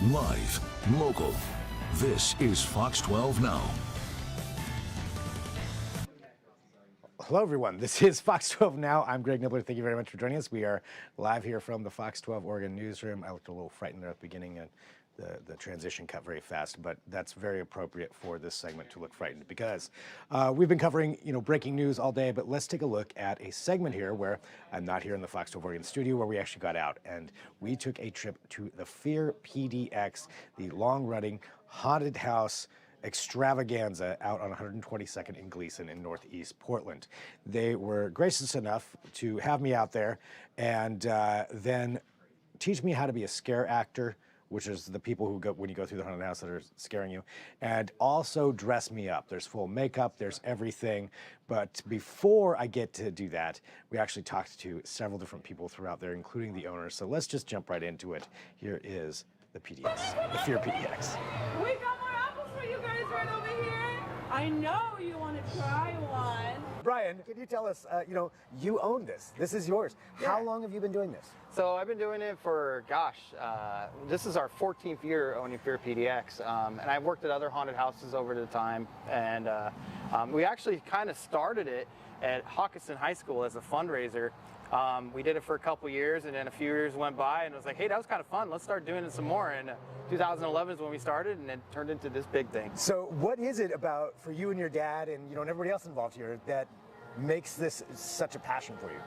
Live, local. This is Fox 12 Now. Hello, everyone. This is Fox 12 Now. I'm Greg Nibbler. Thank you very much for joining us. We are live here from the Fox 12 Oregon newsroom. I looked a little frightened there at the beginning, and the transition cut very fast, but that's very appropriate for this segment to look frightened because we've been covering, breaking news all day. But let's take a look at a segment here where I'm not here in the Fox 12 Oregon studio, where we actually got out and we took a trip to the Fear PDX, the long-running haunted house extravaganza out on 122nd in Gleason in Northeast Portland. They were gracious enough to have me out there and then teach me how to be a scare actor, which is the people who go when you go through the haunted house that are scaring you, and also dress me up. There's full makeup, there's everything. But before I get to do that, we actually talked to several different people throughout there, including the owners. So let's just jump right into it. Here is the PDX, the Fear PDX. We got more apples for you guys right over here. I know you want to try one. Brian, can you tell us, you own this. This is yours. Yeah. How long have you been doing this? So I've been doing it for, this is our 14th year owning Fear PDX. And I've worked at other haunted houses over the time. And we actually kind of started it at Hawkinson High School as a fundraiser. We did it for a couple years, and then a few years went by, and it was like, hey, that was kind of fun. Let's start doing it some more. And 2011 is when we started, and it turned into this big thing. So what is it about for you and your dad and and everybody else involved here that makes this such a passion for you?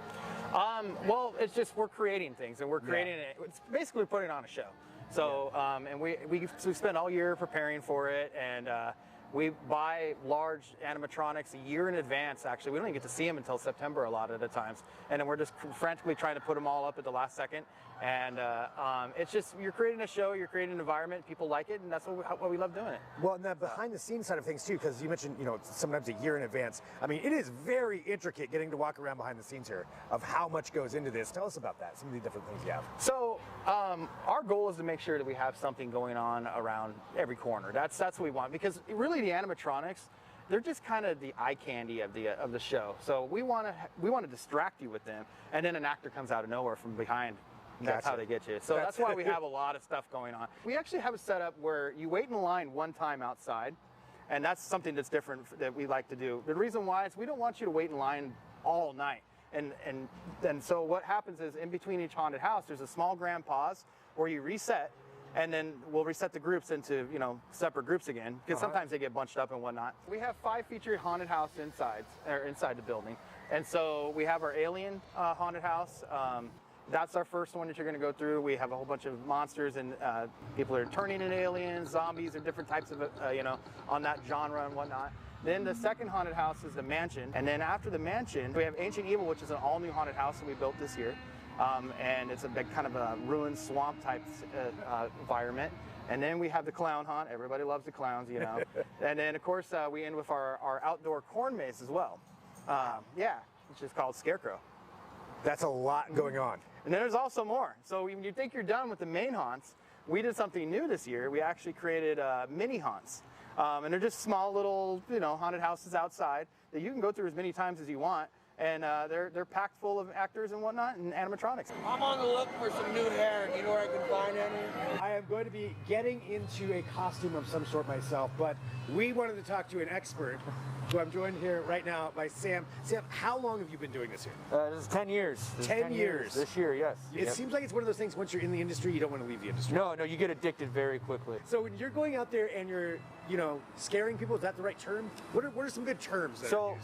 Well, it's just we're creating things, and we're creating it. It's basically putting on a show. So and we spend all year preparing for it, and we buy large animatronics a year in advance. Actually, we don't even get to see them until September a lot of the times, and then we're just frantically trying to put them all up at the last second. And it's just, you're creating a show, you're creating an environment, people like it, and that's what we love doing it. Well, and the behind the scenes side of things too, because you mentioned, sometimes a year in advance. I mean, it is very intricate getting to walk around behind the scenes here of how much goes into this. Tell us about that, some of the different things you have. So our goal is to make sure that we have something going on around every corner. That's what we want, because really the animatronics, they're just kind of the eye candy of the show. So we want to distract you with them, and then an actor comes out of nowhere from behind. That's how they get you. So that's why we have a lot of stuff going on. We actually have a setup where you wait in line one time outside, and that's something that's different that we like to do. The reason why is we don't want you to wait in line all night. And so what happens is, in between each haunted house, there's a small grand pause where you reset, and then we'll reset the groups into separate groups again, because sometimes they get bunched up and whatnot. We have 5 featured haunted house inside the building, and so we have our alien haunted house. That's our first one that you're going to go through. We have a whole bunch of monsters and people that are turning into aliens, zombies, and different types of on that genre and whatnot. Then the second haunted house is the mansion, and then after the mansion we have Ancient Evil, which is an all-new haunted house that we built this year. And it's a big kind of a ruined swamp type environment. And then we have the clown haunt. Everybody loves the clowns, And then of course we end with our outdoor corn maze as well. Which is called Scarecrow. That's a lot going on. And then there's also more. So when you think you're done with the main haunts, we did something new this year. We actually created mini haunts. And they're just small little haunted houses outside that you can go through as many times as you want. And they're packed full of actors and whatnot and animatronics. I'm on the look for some new hair. Do you know where I can find any? I am going to be getting into a costume of some sort myself, but we wanted to talk to an expert who I'm joined here right now by Sam. Sam, how long have you been doing this here? This is 10 years. 10 years. This year, yes. It seems like it's one of those things, once you're in the industry, you don't want to leave the industry. No, you get addicted very quickly. So when you're going out there and you're, scaring people, is that the right term? What are some good terms? So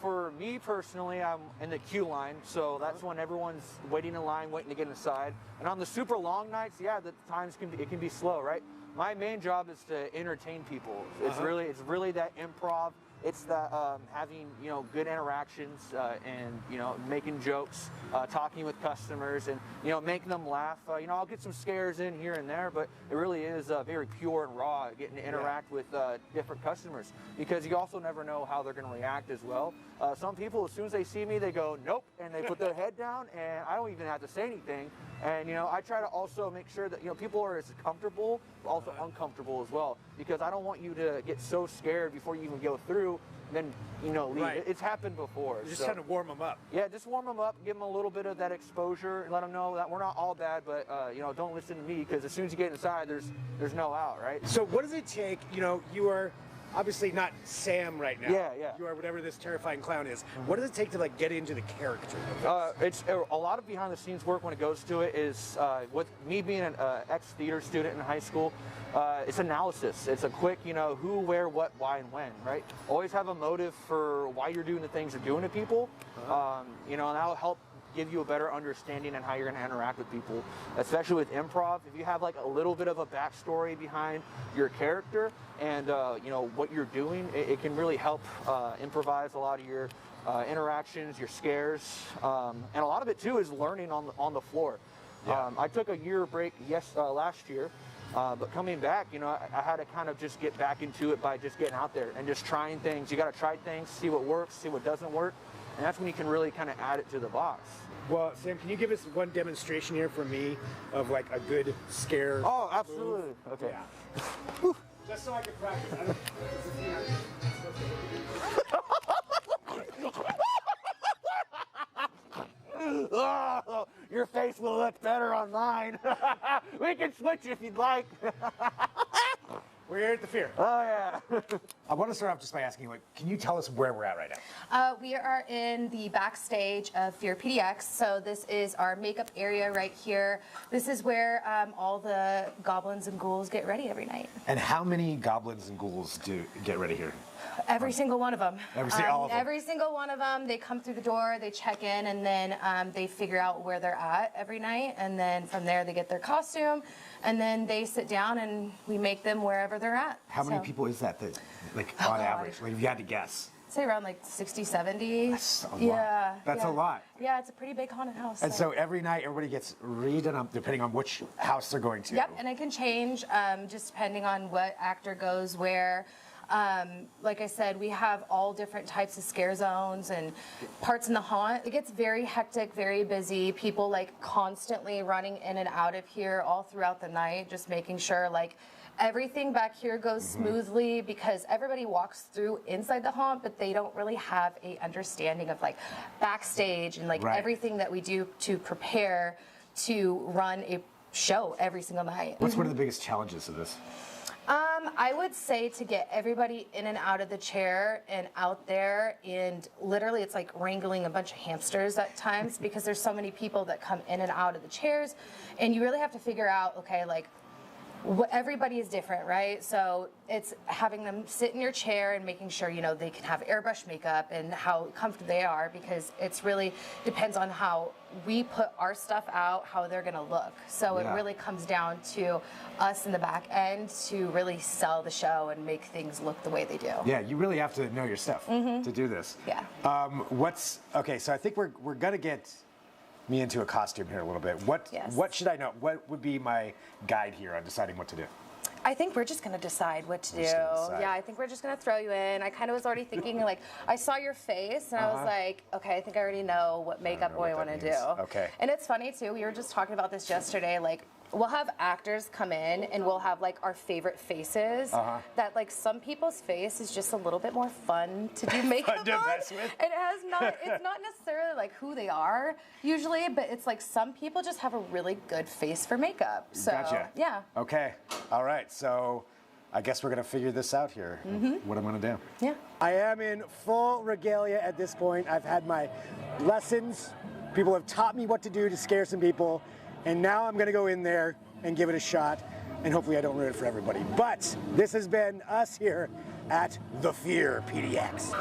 for me personally, I'm in the queue line, so that's when everyone's waiting in line, waiting to get inside. And on the super long nights, the times can be slow, right? My main job is to entertain people. It's really that improv. It's that having good interactions and making jokes, talking with customers, and making them laugh. I'll get some scares in here and there, but it really is very pure and raw, getting to interact with different customers, because you also never know how they're going to react as well. Some people, as soon as they see me, they go nope, and they put their head down, and I don't even have to say anything. And I try to also make sure that people are as comfortable, but also uncomfortable as well, because I don't want you to get so scared before you even go through through, then leave. Right. It's happened before. Just trying to warm them up. Yeah, just warm them up, give them a little bit of that exposure, and let them know that we're not all bad, but don't listen to me, because as soon as you get inside, there's no out, right? So what does it take? You are obviously not Sam right now. Yeah. You are whatever this terrifying clown is. What does it take to get into the character? It's a lot of behind the scenes work when it goes to it is with me being an ex-theater student in high school. It's analysis. It's a quick, who, where, what, why, and when, right? Always have a motive for why you're doing the things you're doing to people. And that'll help give you a better understanding on how you're going to interact with people, especially with improv. If you have a little bit of a backstory behind your character and what you're doing, it can really help improvise a lot of your interactions, your scares, and a lot of it too is learning on the floor. Yeah. I took a year break last year. But coming back, I had to kind of just get back into it by just getting out there and just trying things. You got to try things, see what works, see what doesn't work, and that's when you can really kind of add it to the box. Well, Sam, can you give us one demonstration here for me of a good scare? Oh, absolutely. Move? Okay. Yeah. Just so I can practice. Oh, your face will look better on mine. We can switch if you'd like. We're here at the Fear. Oh, yeah. I want to start off just by asking, can you tell us where we're at right now? We are in the backstage of Fear PDX. So this is our makeup area right here. This is where all the goblins and ghouls get ready every night. And how many goblins and ghouls do get ready here? Every single one of them. All of them? Every single one of them. They come through the door, they check in, and then they figure out where they're at every night. And then from there, they get their costume, and then they sit down, and we make them wherever they're at. How many people is that on average? If you had to guess. I'd say around 60, 70. That's a lot. Yeah. That's a lot. Yeah, it's a pretty big haunted house. And so every night, everybody gets redone up depending on which house they're going to. Yep, and it can change just depending on what actor goes where. Like I said, we have all different types of scare zones and parts in the haunt. It gets very hectic, very busy. People constantly running in and out of here all throughout the night, just making sure everything back here goes smoothly, because everybody walks through inside the haunt, but they don't really have a understanding of backstage and Right. everything that we do to prepare to run a show every single night. What's one of the biggest challenges of this? I would say to get everybody in and out of the chair and out there, and literally it's like wrangling a bunch of hamsters at times because there's so many people that come in and out of the chairs, and you really have to figure out, okay, everybody is different, right? So it's having them sit in your chair and making sure, they can have airbrush makeup and how comfortable they are, because it's really depends on how we put our stuff out, how they're gonna look. So Yeah. it really comes down to us in the back end to really sell the show and make things look the way they do. Yeah, you really have to know your stuff to do this. Yeah. Okay, so I think we're gonna get me into a costume here a little bit. Yes. What should I know? What would be my guide here on deciding what to do? I think we're just gonna decide what to do. just gonna decide. Yeah, I think we're just gonna throw you in. I kind of was already thinking, I saw your face and I was like, okay, I think I already know what makeup know we what want to that do. means. Okay. And it's funny too. We were just talking about this yesterday. We'll have actors come in and we'll have our favorite faces. That some people's face is just a little bit more fun to do makeup Fun to on. mess with. And it's not necessarily who they are usually, but it's some people just have a really good face for makeup. So Gotcha. yeah. Okay. All right. So I guess we're gonna figure this out here. What I'm gonna do. Yeah. I am in full regalia at this point. I've had my lessons. People have taught me what to do to scare some people. And now I'm gonna go in there and give it a shot. And hopefully I don't ruin it for everybody. But this has been us here at the Fear PDX.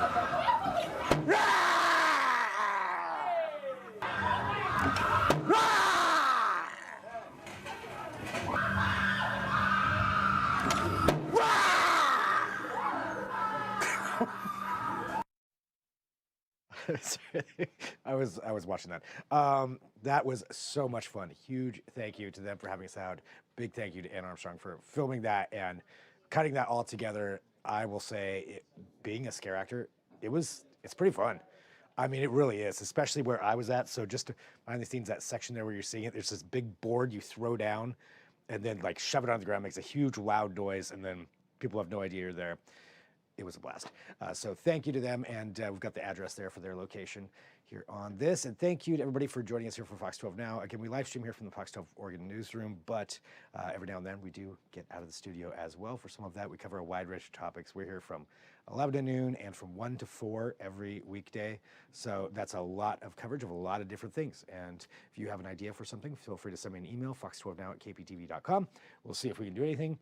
I was watching that. That was so much fun. Huge thank you to them for having us out. Big thank you to Ann Armstrong for filming that and cutting that all together. I will say, being a scare actor, it's pretty fun. I mean, it really is, especially where I was at. So just behind the scenes, that section there where you're seeing it, there's this big board you throw down and then shove it on the ground, makes a huge loud noise, and then people have no idea you're there. it was a blast. So thank you to them, and we've got the address there for their location here on this. And thank you to everybody for joining us here for Fox 12 Now. Again, we live stream here from the Fox 12 Oregon newsroom, but every now and then we do get out of the studio as well for some of that. We cover a wide range of topics. We're here from 11 to noon and from 1 to 4 every weekday. So that's a lot of coverage of a lot of different things. And if you have an idea for something, feel free to send me an email, fox12now@kptv.com. We'll see if we can do anything.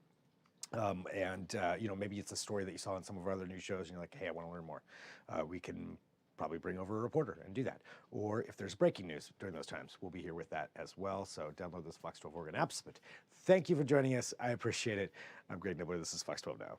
You know, maybe it's a story that you saw in some of our other news shows and you're like, hey, I want to learn more. We can probably bring over a reporter and do that. Or if there's breaking news during those times, we'll be here with that as well. So download those Fox 12 Oregon apps. But thank you for joining us. I appreciate it. I'm Greg Nibbler. This is Fox 12 Now.